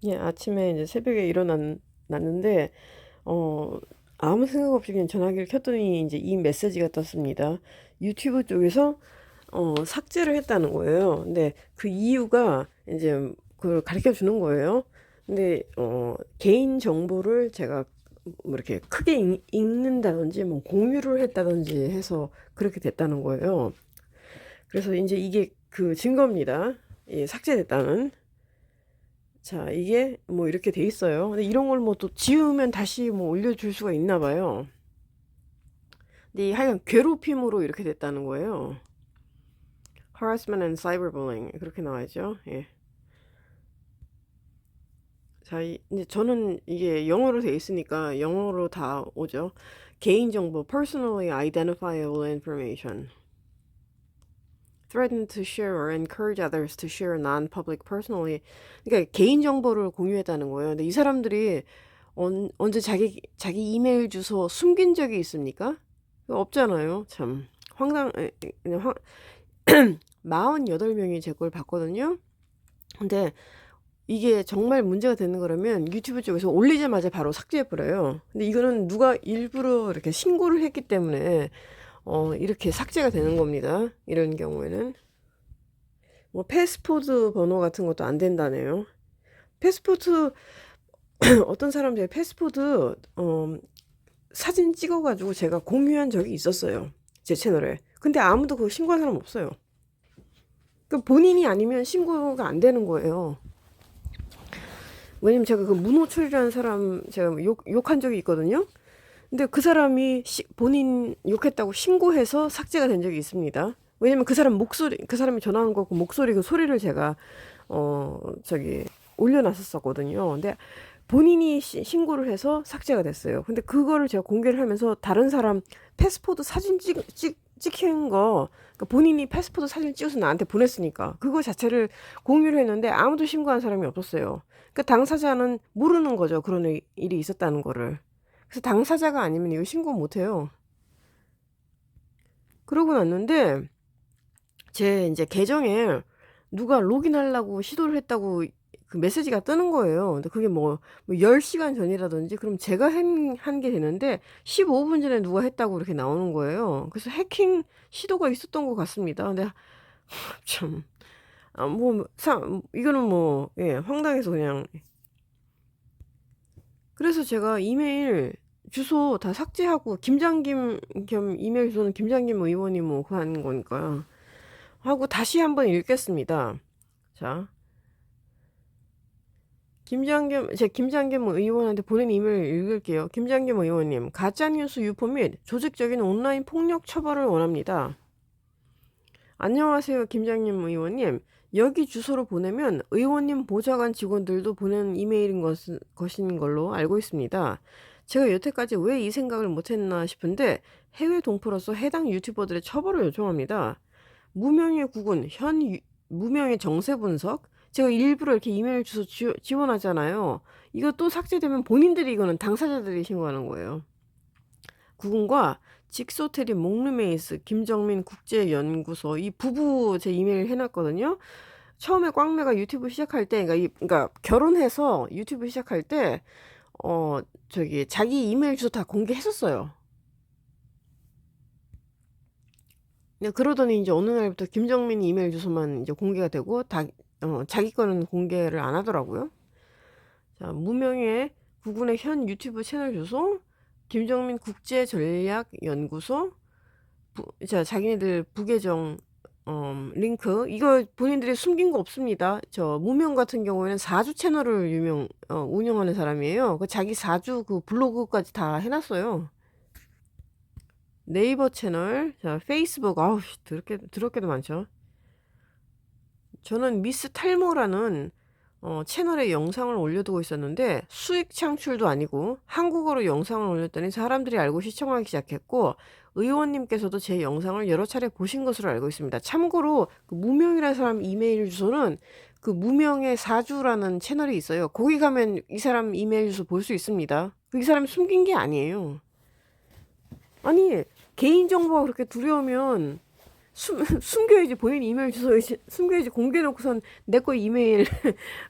예, 아침에 이제 새벽에 일어났는데, 어, 아무 생각 없이 그냥 전화기를 켰더니 이제 이 메시지가 떴습니다. 유튜브 쪽에서, 삭제를 했다는 거예요. 근데 그 이유가 이제 그걸 가르쳐 주는 거예요. 근데, 개인 정보를 제가 뭐 이렇게 크게 읽는다든지, 뭐 공유를 했다든지 해서 그렇게 됐다는 거예요. 그래서 이제 이게 그 증거입니다. 예, 삭제됐다는. 자, 이게 뭐 이렇게 돼 있어요. 근데 이런 걸 뭐 또 지우면 다시 뭐 올려줄 수가 있나 봐요. 근데 하여간 괴롭힘으로 이렇게 됐다는 거예요. harassment and cyberbullying 그렇게 나와있죠. 예. 자, 이제 저는 이게 영어로 돼 있으니까 영어로 다 오죠. 개인정보, personally identifiable information. threaten to share or encourage others to share non-public personally. 그러니까 개인정보를 공유했다는 거예요. 근데 이 사람들이 언제 자기 이메일 주소 숨긴 적이 있습니까? 없잖아요. 참 그냥 48명이 제 걸 봤거든요. 근데 이게 정말 문제가 되는 거라면 유튜브 쪽에서 올리자마자 바로 삭제해버려요. 근데 이거는 누가 일부러 이렇게 신고를 했기 때문에 이렇게 삭제가 되는 겁니다. 이런 경우에는. 뭐 패스포드 번호 같은 것도 안 된다네요. 패스포드 어떤 사람들이 패스포드 사진 찍어가지고 제가 공유한 적이 있었어요. 제 채널에. 근데 아무도 그거 신고한 사람 없어요. 그 본인이 아니면 신고가 안 되는 거예요. 왜냐면 제가 그 문호철이라는 사람 제가 욕한 적이 있거든요. 근데 그 사람이 본인 욕했다고 신고해서 삭제가 된 적이 있습니다. 왜냐면 그 사람 목소리, 그 사람이 전화한 거 그 목소리 그 소리를 제가 저기 올려놨었거든요. 근데 본인이 신고를 해서 삭제가 됐어요. 근데 그거를 제가 공개를 하면서 다른 사람 패스포드 사진 찍힌 거, 그러니까 본인이 패스포드 사진 찍어서 나한테 보냈으니까 그거 자체를 공유를 했는데 아무도 신고한 사람이 없었어요. 그러니까 당사자는 모르는 거죠. 그런 일이 있었다는 거를. 그래서 당사자가 아니면 이거 신고 못 해요. 그러고 났는데 제 이제 계정에 누가 로그인하려고 시도를 했다고 그 메시지가 뜨는 거예요. 근데 그게 뭐 10시간 전이라든지 그럼 제가 한 게 되는데 15분 전에 누가 했다고 이렇게 나오는 거예요. 그래서 해킹 시도가 있었던 것 같습니다. 근데 참, 이거는 뭐, 예, 황당해서 그냥. 그래서 제가 이메일 주소 다 삭제하고, 김장김 겸 이메일 주소는 김장김 의원이 뭐, 그거 하는 거니까. 하고 다시 한번 읽겠습니다. 자, 김장겸 의원한테 보낸 이메일 읽을게요. 김장겸 의원님, 가짜뉴스 유포 및 조직적인 온라인 폭력 처벌을 원합니다. 안녕하세요, 김장겸 의원님. 여기 주소로 보내면 의원님 보좌관 직원들도 보낸 이메일인 것인 걸로 알고 있습니다. 제가 여태까지 왜 이 생각을 못했나 싶은데 해외 동포로서 해당 유튜버들의 처벌을 요청합니다. 무명의 구군, 무명의 정세 분석, 제가 일부러 이렇게 이메일 주소 지원하잖아요. 이거 또 삭제되면 본인들이 이거는 당사자들이 신고하는 거예요. 구군과 직소테리 몽르메이스 김정민 국제연구소 이 부부 제 이메일 해놨거든요. 처음에 꽝매가 유튜브 시작할 때, 그러니까 결혼해서 유튜브 시작할 때, 저기 자기 이메일 주소 다 공개했었어요. 근데 그러더니 이제 어느 날부터 김정민 이메일 주소만 이제 공개가 되고 자기 거는 공개를 안 하더라고요. 자, 무명의 구군의 현 유튜브 채널 주소, 김정민 국제전략연구소, 자, 자기네들 부계정 링크 이거 본인들이 숨긴 거 없습니다. 저 무명 같은 경우에는 사주 채널을 운영하는 사람이에요. 그 자기 사주 그 블로그까지 다 해놨어요. 네이버 채널, 자, 페이스북, 아우, 더럽게도 많죠. 저는 미스 탈모라는 채널에 영상을 올려두고 있었는데 수익 창출도 아니고 한국어로 영상을 올렸더니 사람들이 알고 시청하기 시작했고 의원님께서도 제 영상을 여러 차례 보신 것으로 알고 있습니다. 참고로 그 무명이라는 사람 이메일 주소는 그 무명의 사주라는 채널이 있어요. 거기 가면 이 사람 이메일 주소 볼 수 있습니다. 이 사람이 숨긴 게 아니에요. 아니 개인정보가 그렇게 두려우면 숨겨야지. 본인 이메일 주소 숨겨야지. 공개해놓고선 내 거 이메일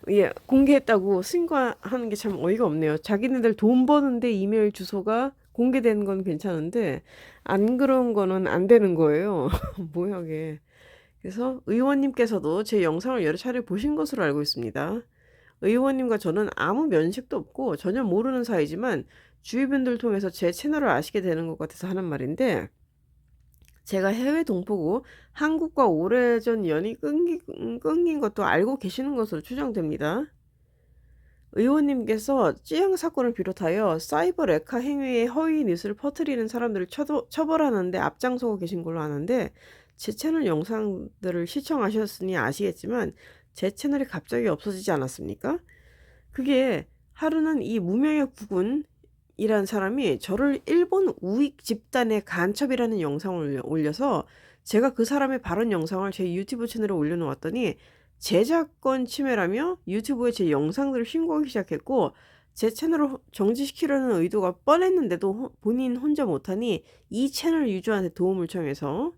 예, 공개했다고 신고하는 게 참 어이가 없네요. 자기네들 돈 버는데 이메일 주소가 공개되는 건 괜찮은데 안 그런 거는 안 되는 거예요. 뭐야 이게. 그래서 의원님께서도 제 영상을 여러 차례 보신 것으로 알고 있습니다. 의원님과 저는 아무 면식도 없고 전혀 모르는 사이지만 주위 분들 통해서 제 채널을 아시게 되는 것 같아서 하는 말인데, 제가 해외 동포고 한국과 오래전 연이 끊긴 것도 알고 계시는 것으로 추정됩니다. 의원님께서 찌양 사건을 비롯하여 사이버 레카 행위의 허위 뉴스를 퍼뜨리는 사람들을 처벌하는데 앞장서고 계신 걸로 아는데, 제 채널 영상들을 시청하셨으니 아시겠지만 제 채널이 갑자기 없어지지 않았습니까? 그게 하루는 이 무명의 국군이란 사람이 저를 일본 우익 집단의 간첩이라는 영상을 올려서 제가 그 사람의 발언 영상을 제 유튜브 채널에 올려놓았더니 저작권 침해라며 유튜브에 제 영상들을 신고하기 시작했고, 제 채널을 정지시키려는 의도가 뻔했는데도 본인 혼자 못하니 이 채널 유저한테 도움을 청해서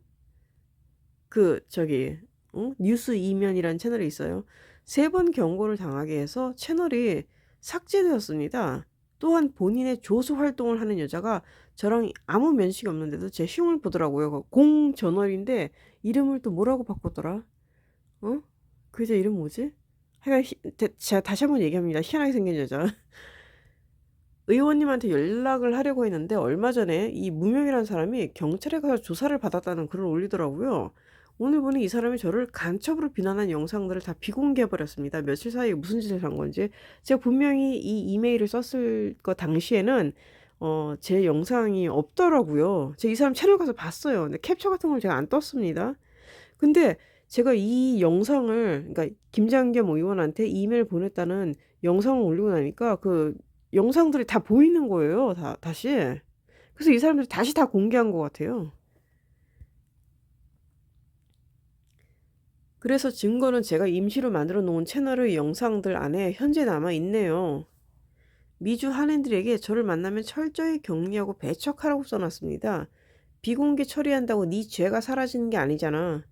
뉴스 이면이라는 채널이 있어요. 3번 경고를 당하게 해서 채널이 삭제되었습니다. 또한 본인의 조수 활동을 하는 여자가 저랑 아무 면식이 없는데도 제 흉을 보더라고요. 공저널인데 이름을 또 뭐라고 바꿨더라? 어? 그 여자 이름 뭐지? 하여간 제가 다시 한번 얘기합니다. 희한하게 생긴 여자. 의원님한테 연락을 하려고 했는데 얼마 전에 이 무명이라는 사람이 경찰에 가서 조사를 받았다는 글을 올리더라고요. 오늘 보니 이 사람이 저를 간첩으로 비난한 영상들을 다 비공개해버렸습니다. 며칠 사이에 무슨 짓을 한 건지. 제가 분명히 이 이메일을 썼을 거 당시에는 제 영상이 없더라고요. 제가 이 사람 채널 가서 봤어요. 근데 캡처 같은 걸 제가 안 떴습니다. 근데 제가 이 영상을, 그러니까 김장겸 의원한테 이메일 보냈다는 영상을 올리고 나니까 그 영상들이 다 보이는 거예요. 다시. 그래서 이 사람들이 다시 다 공개한 것 같아요. 그래서 증거는 제가 임시로 만들어 놓은 채널의 영상들 안에 현재 남아 있네요. 미주 한인들에게 저를 만나면 철저히 격리하고 배척하라고 써놨습니다. 비공개 처리한다고 네 죄가 사라지는 게 아니잖아.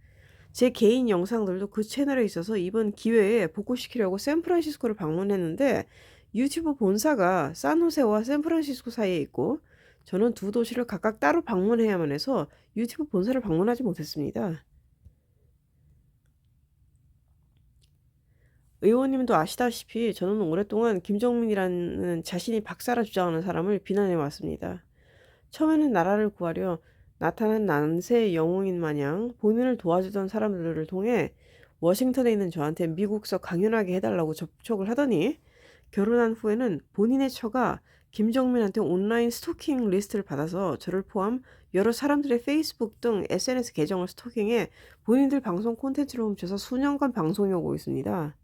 제 개인 영상들도 그 채널에 있어서 이번 기회에 복구시키려고 샌프란시스코를 방문했는데 유튜브 본사가 산호세와 샌프란시스코 사이에 있고 저는 두 도시를 각각 따로 방문해야만 해서 유튜브 본사를 방문하지 못했습니다. 의원님도 아시다시피 저는 오랫동안 김정민이라는 자신이 박사라 주장하는 사람을 비난해 왔습니다. 처음에는 나라를 구하려 나타난 난세 영웅인 마냥 본인을 도와주던 사람들을 통해 워싱턴에 있는 저한테 미국서 강연하게 해달라고 접촉을 하더니, 결혼한 후에는 본인의 처가 김정민한테 온라인 스토킹 리스트를 받아서 저를 포함 여러 사람들의 페이스북 등 SNS 계정을 스토킹해 본인들 방송 콘텐츠를 훔쳐서 수년간 방송해 오고 있습니다.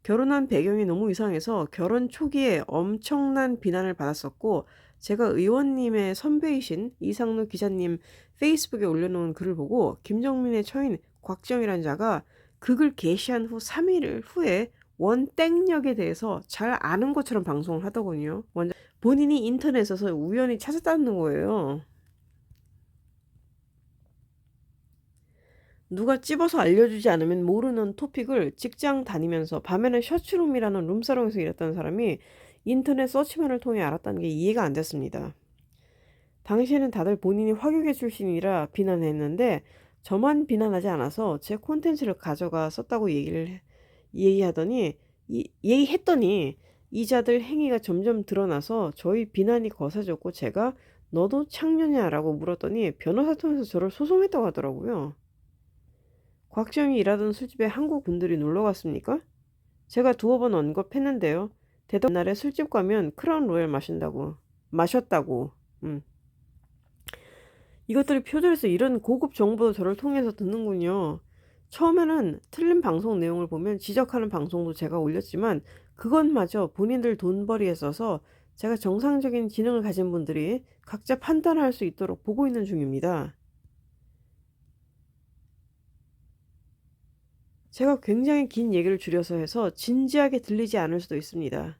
결혼한 배경이 너무 이상해서 결혼 초기에 엄청난 비난을 받았었고, 제가 의원님의 선배이신 이상루 기자님 페이스북에 올려놓은 글을 보고 김정민의 처인 곽정이라는 자가 그 글 게시한 후 3일 후에 원땡역에 대해서 잘 아는 것처럼 방송을 하더군요. 본인이 인터넷에서 우연히 찾았다는 거예요. 누가 찝어서 알려주지 않으면 모르는 토픽을 직장 다니면서 밤에는 셔츠룸이라는 룸사롱에서 일했던 사람이 인터넷 서치맨을 통해 알았다는 게 이해가 안 됐습니다. 당시에는 다들 본인이 화교계 출신이라 비난했는데 저만 비난하지 않아서 제 콘텐츠를 가져가 썼다고 얘기했더니 이자들 행위가 점점 드러나서 저희 비난이 거세졌고, 제가 너도 창녀냐 라고 물었더니 변호사 통해서 저를 소송했다고 하더라고요. 곽정이 일하던 술집에 한국 분들이 놀러 갔습니까? 제가 2번 언급했는데요. 대답 옛날에 술집 가면 크라운 로얄 마셨다고. 이것들이 표절해서 이런 고급 정보도 저를 통해서 듣는군요. 처음에는 틀린 방송 내용을 보면 지적하는 방송도 제가 올렸지만 그것마저 본인들 돈벌이에 써서 제가 정상적인 지능을 가진 분들이 각자 판단할 수 있도록 보고 있는 중입니다. 제가 굉장히 긴 얘기를 줄여서 해서 진지하게 들리지 않을 수도 있습니다.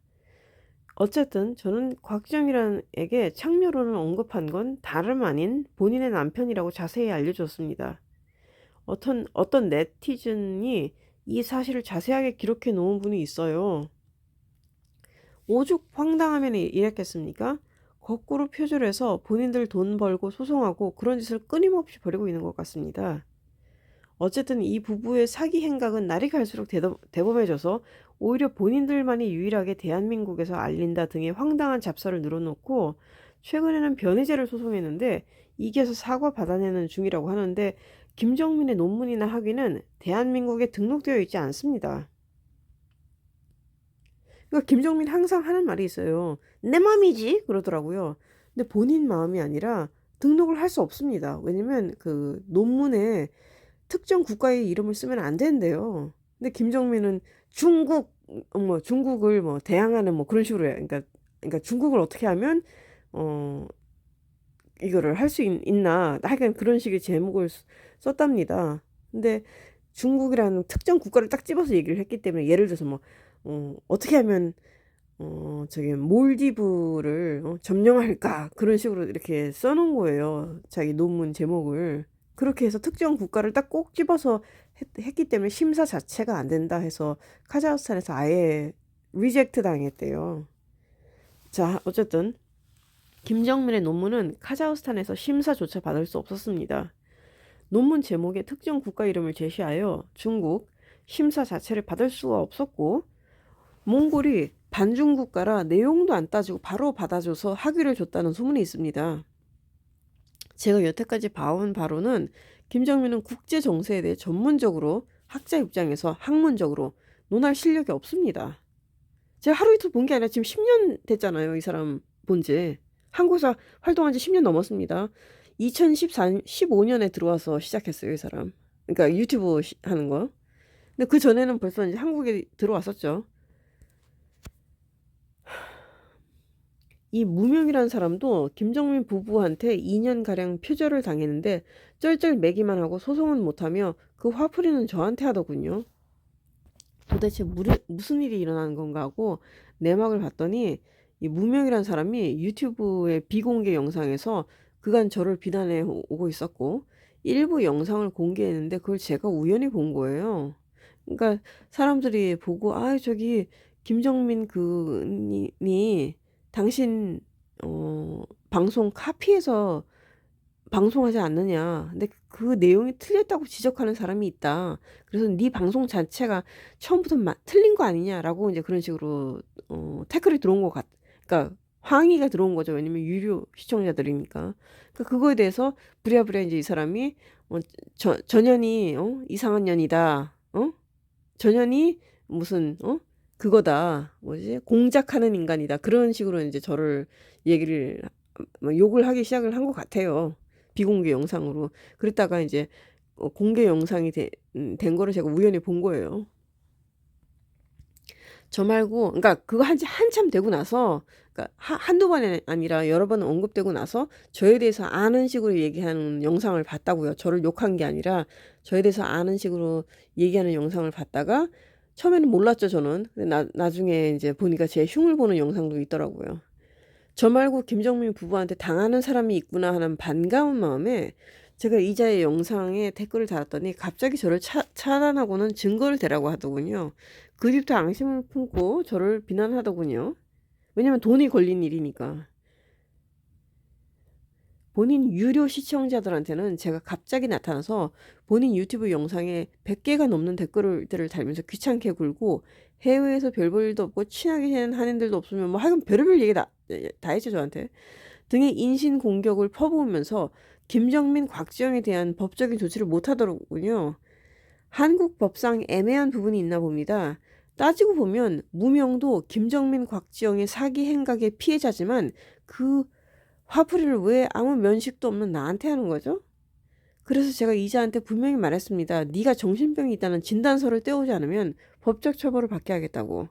어쨌든 저는 곽정일에게 창녀론을 언급한 건 다름 아닌 본인의 남편이라고 자세히 알려줬습니다. 어떤 네티즌이 이 사실을 자세하게 기록해 놓은 분이 있어요. 오죽 황당하면 이랬겠습니까? 거꾸로 표절해서 본인들 돈 벌고 소송하고 그런 짓을 끊임없이 벌이고 있는 것 같습니다. 어쨌든 이 부부의 사기 행각은 날이 갈수록 대범해져서 오히려 본인들만이 유일하게 대한민국에서 알린다 등의 황당한 잡사를 늘어놓고 최근에는 변혜재를 소송했는데 이겨서 사과 받아내는 중이라고 하는데 김정민의 논문이나 학위는 대한민국에 등록되어 있지 않습니다. 그러니까 김정민 항상 하는 말이 있어요. 내 마음이지 그러더라고요. 근데 본인 마음이 아니라 등록을 할 수 없습니다. 왜냐면 그 논문에 특정 국가의 이름을 쓰면 안 된대요. 근데 김정민은 중국을 뭐 대항하는 뭐 그런 식으로 해요. 그러니까 중국을 어떻게 하면 어 이거를 할 수 있나 하여간 그런 식의 제목을 썼답니다. 근데 중국이라는 특정 국가를 딱 집어서 얘기를 했기 때문에 예를 들어서 뭐 어떻게 하면 저기 몰디브를 점령할까 그런 식으로 이렇게 써놓은 거예요. 자기 논문 제목을. 그렇게 해서 특정 국가를 딱 꼭 집어서 했기 때문에 심사 자체가 안 된다 해서 카자흐스탄에서 아예 리젝트 당했대요. 자, 어쨌든 김정민의 논문은 카자흐스탄에서 심사조차 받을 수 없었습니다. 논문 제목에 특정 국가 이름을 제시하여 중국 심사 자체를 받을 수가 없었고 몽골이 반중 국가라 내용도 안 따지고 바로 받아줘서 학위를 줬다는 소문이 있습니다. 제가 여태까지 봐온 바로는 김정민은 국제 정세에 대해 전문적으로 학자 입장에서 학문적으로 논할 실력이 없습니다. 제가 하루 이틀 본 게 아니라 지금 10년 됐잖아요. 이 사람 본지. 한국에서 활동한 지 10년 넘었습니다. 2015년에 들어와서 시작했어요. 이 사람. 그러니까 유튜브 하는 거. 근데 그 전에는 벌써 이제 한국에 들어왔었죠. 이 무명이라는 사람도 김정민 부부한테 2년가량 표절을 당했는데 쩔쩔 매기만 하고 소송은 못하며 그 화풀이는 저한테 하더군요. 도대체 무슨 일이 일어나는 건가 하고 내막을 봤더니 이 무명이라는 사람이 유튜브의 비공개 영상에서 그간 저를 비난해 오고 있었고 일부 영상을 공개했는데 그걸 제가 우연히 본 거예요. 그러니까 사람들이 보고 아 저기 김정민 그니 당신 방송 카피해서 방송하지 않느냐. 근데 그 내용이 틀렸다고 지적하는 사람이 있다. 그래서 네 방송 자체가 처음부터 틀린 거 아니냐라고 이제 그런 식으로 태클이 들어온 것 그러니까 항의가 들어온 거죠. 왜냐면 유료 시청자들이니까. 그러니까 그거에 대해서 부랴부랴 이제 이 사람이 전현이 이상한 년이다. 전현이 무슨 그거다. 뭐지? 공작하는 인간이다. 그런 식으로 이제 저를 얘기를 욕을 하기 시작을 한 것 같아요. 비공개 영상으로. 그랬다가 이제 공개 영상이 된 거를 제가 우연히 본 거예요. 저 말고, 그러니까 그거 한참 되고 나서, 그러니까 한두 번이 아니라 여러 번 언급되고 나서 저에 대해서 아는 식으로 얘기하는 영상을 봤다고요. 저를 욕한 게 아니라 저에 대해서 아는 식으로 얘기하는 영상을 봤다가 처음에는 몰랐죠, 저는. 근데 나중에 이제 보니까 제 흉을 보는 영상도 있더라고요. 저 말고 김정민 부부한테 당하는 사람이 있구나 하는 반가운 마음에 제가 이자의 영상에 댓글을 달았더니 갑자기 저를 차단하고는 증거를 대라고 하더군요. 그 뒤부터 앙심을 품고 저를 비난하더군요. 왜냐면 돈이 걸린 일이니까. 본인 유료 시청자들한테는 제가 갑자기 나타나서 본인 유튜브 영상에 100개가 넘는 댓글들을 달면서 귀찮게 굴고 해외에서 별 볼 일도 없고 친하게 지내는 한인들도 없으면 뭐 하여간 별의별 얘기 다 했죠 저한테. 등의 인신 공격을 퍼부으면서 김정민, 곽지영에 대한 법적인 조치를 못하더군요. 한국 법상 애매한 부분이 있나 봅니다. 따지고 보면 무명도 김정민, 곽지영의 사기 행각의 피해자지만 그 화풀이를 왜 아무 면식도 없는 나한테 하는 거죠? 그래서 제가 이자한테 분명히 말했습니다. 네가 정신병이 있다는 진단서를 떼오지 않으면 법적 처벌을 받게 하겠다고.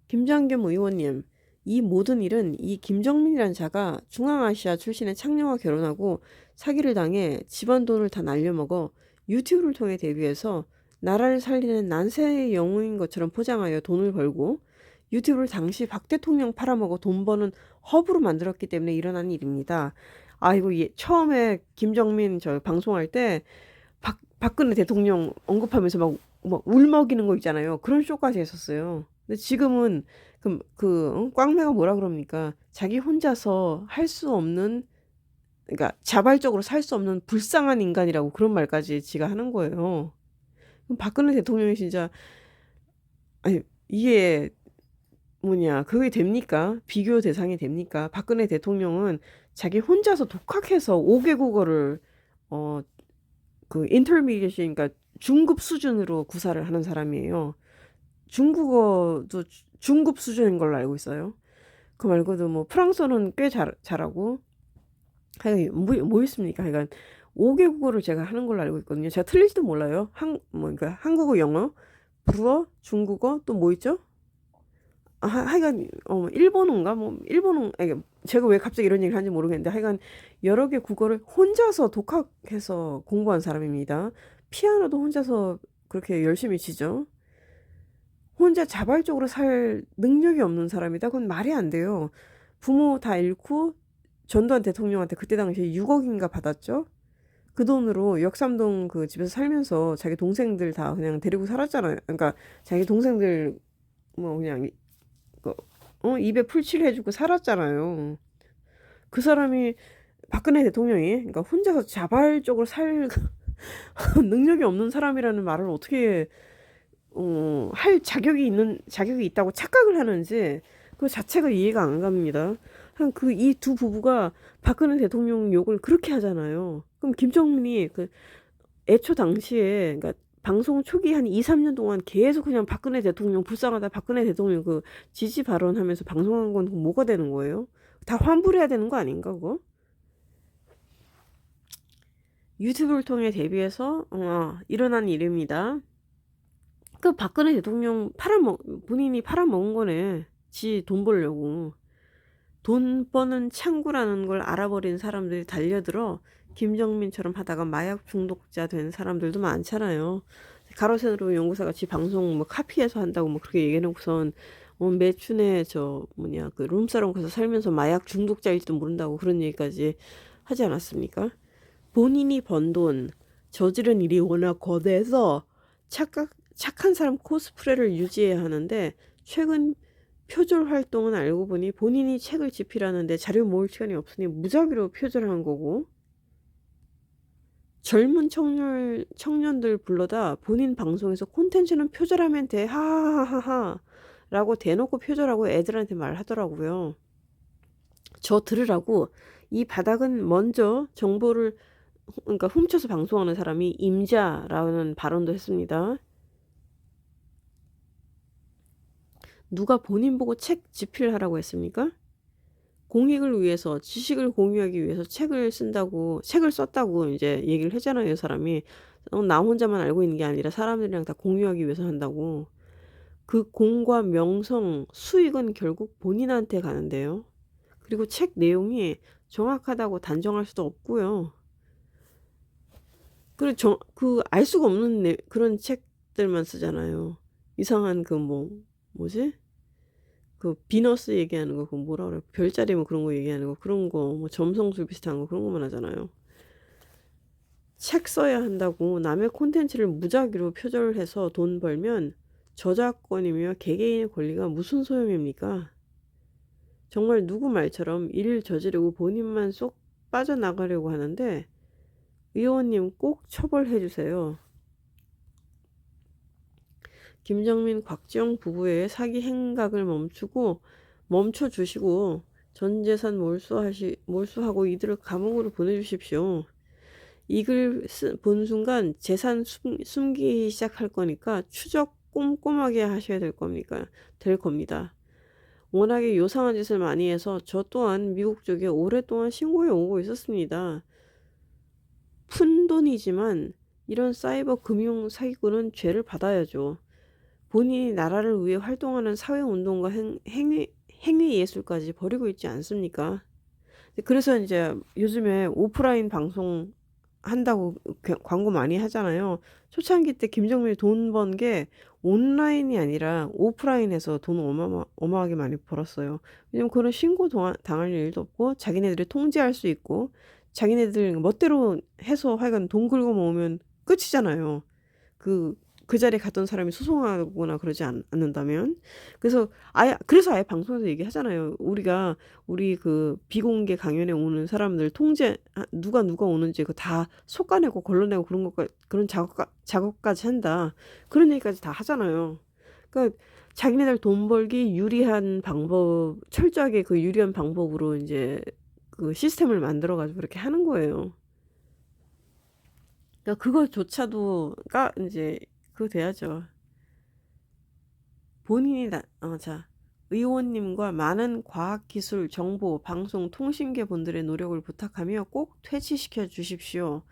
김장겸 의원님, 이 모든 일은 이 김정민이라는 자가 중앙아시아 출신의 창녀와 결혼하고 사기를 당해 집안 돈을 다 날려먹어 유튜브를 통해 데뷔해서 나라를 살리는 난세의 영웅인 것처럼 포장하여 돈을 벌고 유튜브를 당시 박 대통령 팔아먹어 돈 버는 허브로 만들었기 때문에 일어난 일입니다. 이거 처음에 김정민 저 방송할 때 박근혜 대통령 언급하면서 막 울먹이는 거 있잖아요. 그런 쇼까지 했었어요. 근데 지금은 꽝매가 뭐라 그럽니까? 자기 혼자서 할 수 없는, 그러니까 자발적으로 살 수 없는 불쌍한 인간이라고 그런 말까지 지가 하는 거예요. 그럼 박근혜 대통령이 진짜, 아니, 이게 그게 됩니까? 비교 대상이 됩니까? 박근혜 대통령은 자기 혼자서 독학해서 5개 국어를, 인터미디엇이, 그러니까 중급 수준으로 구사를 하는 사람이에요. 중국어도 중급 수준인 걸로 알고 있어요. 그 말고도 뭐 프랑스어는 꽤 잘하고, 하여간 뭐 있습니까? 하여간 5개 국어를 제가 하는 걸로 알고 있거든요. 제가 틀릴지도 몰라요. 그러니까 한국어, 영어, 불어, 중국어, 또 뭐 있죠? 하여간 일본어인가? 일본어, 제가 왜 갑자기 이런 얘기를 하는지 모르겠는데, 하여간 여러 개 국어를 혼자서 독학해서 공부한 사람입니다. 피아노도 혼자서 그렇게 열심히 치죠. 혼자 자발적으로 살 능력이 없는 사람이다? 그건 말이 안 돼요. 부모 다 잃고 전두환 대통령한테 그때 당시에 6억인가 받았죠? 그 돈으로 역삼동 그 집에서 살면서 자기 동생들 다 그냥 데리고 살았잖아요. 그러니까 자기 동생들 그냥 입에 풀칠 해주고 살았잖아요. 그 사람이 박근혜 대통령이 그러니까 혼자서 자발적으로 살 능력이 없는 사람이라는 말을 어떻게 할 자격이 있다고 착각을 하는지 그 자체가 이해가 안 갑니다. 이 두 부부가 박근혜 대통령 욕을 그렇게 하잖아요. 그럼 김정민이 애초 당시에, 그러니까 방송 초기 한 2, 3년 동안 계속 그냥 박근혜 대통령 불쌍하다, 박근혜 대통령 지지 발언하면서 방송한 건 뭐가 되는 거예요? 다 환불해야 되는 거 아닌가, 그거? 유튜브를 통해 데뷔해서 일어난 일입니다. 박근혜 대통령 본인이 팔아먹은 거네. 지 돈 벌려고. 돈 버는 창구라는 걸 알아버린 사람들이 달려들어 김정민처럼 하다가 마약 중독자 된 사람들도 많잖아요. 가로세로 연구사가 지 방송 카피해서 한다고 그렇게 얘기해놓고선 매춘에 룸사롱 가서 살면서 마약 중독자일지도 모른다고 그런 얘기까지 하지 않았습니까? 본인이 번 돈, 저지른 일이 워낙 거대해서 착한 사람 코스프레를 유지해야 하는데 최근 표절 활동은 알고 보니 본인이 책을 집필하는데 자료 모을 시간이 없으니 무작위로 표절한 거고, 젊은 청년들 불러다 본인 방송에서 콘텐츠는 표절하면 돼 하하하하 라고 대놓고 표절하고 애들한테 말하더라고요. 저 들으라고. 이 바닥은 먼저 정보를 그러니까 훔쳐서 방송하는 사람이 임자라는 발언도 했습니다. 누가 본인 보고 책 집필하라고 했습니까? 공익을 위해서, 지식을 공유하기 위해서 책을 썼다고 이제 얘기를 했잖아요, 사람이. 나 혼자만 알고 있는 게 아니라 사람들이랑 다 공유하기 위해서 한다고. 그 공과 명성, 수익은 결국 본인한테 가는데요. 그리고 책 내용이 정확하다고 단정할 수도 없고요. 그리고 알 수가 없는 그런 책들만 쓰잖아요. 이상한 뭐지? 비너스 얘기하는 거, 뭐라 그래? 별자리 그런 거 얘기하는 거, 그런 거, 점성술 비슷한 거, 그런 것만 하잖아요. 책 써야 한다고 남의 콘텐츠를 무작위로 표절해서 돈 벌면 저작권이며 개개인의 권리가 무슨 소용입니까? 정말 누구 말처럼 일을 저지르고 본인만 쏙 빠져나가려고 하는데 의원님 꼭 처벌해 주세요. 김정민, 곽지영 부부의 사기 행각을 멈춰주시고 전 재산 몰수하고 이들을 감옥으로 보내주십시오. 이 글 본 순간 재산 숨기기 시작할 거니까 추적 꼼꼼하게 하셔야 될 겁니다. 워낙에 요상한 짓을 많이 해서 저 또한 미국 쪽에 오랫동안 신고해 오고 있었습니다. 푼돈이지만 이런 사이버 금융 사기꾼은 죄를 받아야죠. 본인이 나라를 위해 활동하는 사회운동과 행위 예술까지 벌이고 있지 않습니까? 그래서 이제 요즘에 오프라인 방송 한다고 광고 많이 하잖아요. 초창기 때 김정민이 돈 번 게 온라인이 아니라 오프라인에서 돈 어마어마하게 많이 벌었어요. 왜냐면 그런 신고 당할 일도 없고 자기네들이 통제할 수 있고 자기네들 멋대로 해서 하여간 돈 긁어 모으면 끝이잖아요. 그, 그 자리에 갔던 사람이 소송하거나 그러지 않는다면. 그래서 아예 방송에서 얘기하잖아요. 우리 그 비공개 강연에 오는 사람들 누가 오는지 그 다 속아내고 걸러내고 그런 작업까지 한다. 그런 얘기까지 다 하잖아요. 그러니까 자기네들 돈 벌기 유리한 방법, 철저하게 그 유리한 방법으로 이제 그 시스템을 만들어가지고 그렇게 하는 거예요. 그러니까 그거조차도 이제 그거 돼야죠. 자, 의원님과 많은 과학기술, 정보, 방송, 통신계 분들의 노력을 부탁하며 꼭 퇴치시켜 주십시오.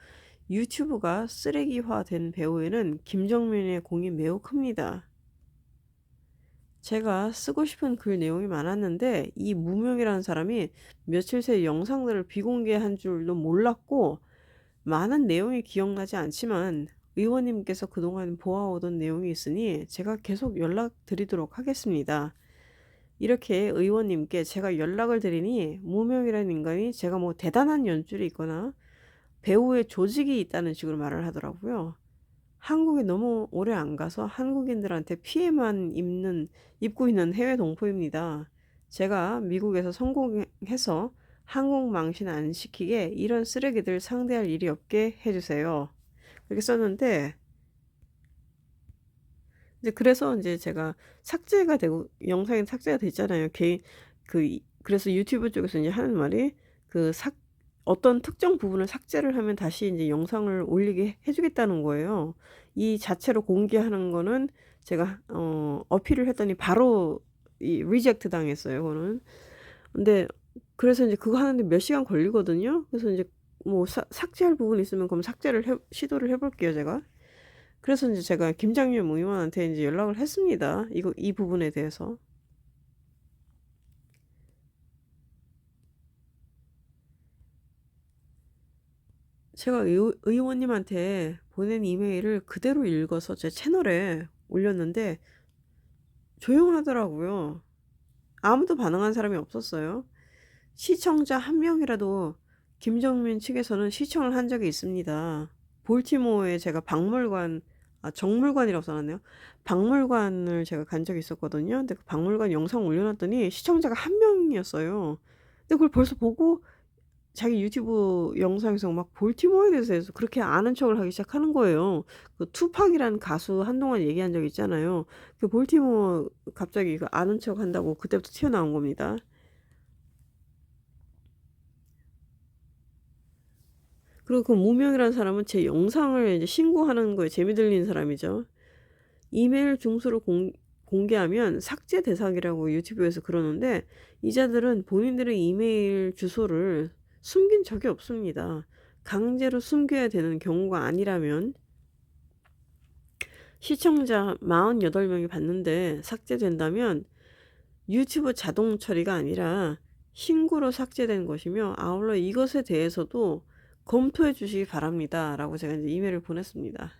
유튜브가 쓰레기화된 배우에는 김정민의 공이 매우 큽니다. 제가 쓰고 싶은 글 내용이 많았는데 이 무명이라는 사람이 며칠 새 영상들을 비공개한 줄도 몰랐고 많은 내용이 기억나지 않지만 의원님께서 그동안 보아오던 내용이 있으니 제가 계속 연락드리도록 하겠습니다. 이렇게 의원님께 제가 연락을 드리니 무명이라는 인간이 제가 뭐 대단한 연줄이 있거나 배우의 조직이 있다는 식으로 말을 하더라고요. 한국에 너무 오래 안 가서 한국인들한테 피해만 입고 있는 해외 동포입니다. 제가 미국에서 성공해서 한국 망신 안 시키게 이런 쓰레기들 상대할 일이 없게 해주세요. 그렇게 썼는데, 이제 그래서 이제 제가 삭제가 되고, 영상이 삭제가 됐잖아요. 그래서 유튜브 쪽에서 이제 하는 말이, 어떤 특정 부분을 삭제를 하면 다시 이제 영상을 올리게 해주겠다는 거예요. 이 자체로 공개하는 거는 제가, 어필을 했더니 바로 리젝트 당했어요, 그거는. 근데, 그래서 이제 그거 하는데 몇 시간 걸리거든요. 그래서 이제 뭐 삭제할 부분이 있으면 그럼 시도를 해볼게요, 제가. 그래서 이제 제가 김장윤 의원한테 이제 연락을 했습니다. 이 부분에 대해서. 제가 의원님한테 보낸 이메일을 그대로 읽어서 제 채널에 올렸는데 조용하더라고요. 아무도 반응한 사람이 없었어요. 시청자 한 명이라도 김정민 측에서는 시청을 한 적이 있습니다. 볼티모어에 제가 정물관이라고 써놨네요. 박물관을 제가 간 적이 있었거든요. 근데 그 박물관 영상 올려놨더니 시청자가 한 명이었어요. 근데 그걸 벌써 보고 자기 유튜브 영상에서 막 볼티모어에 대해서 그렇게 아는 척을 하기 시작하는 거예요. 그 투팍이라는 가수 한동안 얘기한 적 있잖아요. 그 볼티모어 갑자기 그 아는 척 한다고 그때부터 튀어나온 겁니다. 그리고 그 무명이라는 사람은 제 영상을 이제 신고하는 거에 재미 들린 사람이죠. 이메일 중수를 공개하면 삭제 대상이라고 유튜브에서 그러는데 이자들은 본인들의 이메일 주소를 숨긴 적이 없습니다. 강제로 숨겨야 되는 경우가 아니라면 시청자 48명이 봤는데 삭제된다면 유튜브 자동 처리가 아니라 신고로 삭제된 것이며 아울러 이것에 대해서도 검토해 주시기 바랍니다. 라고 제가 이제 이메일을 보냈습니다.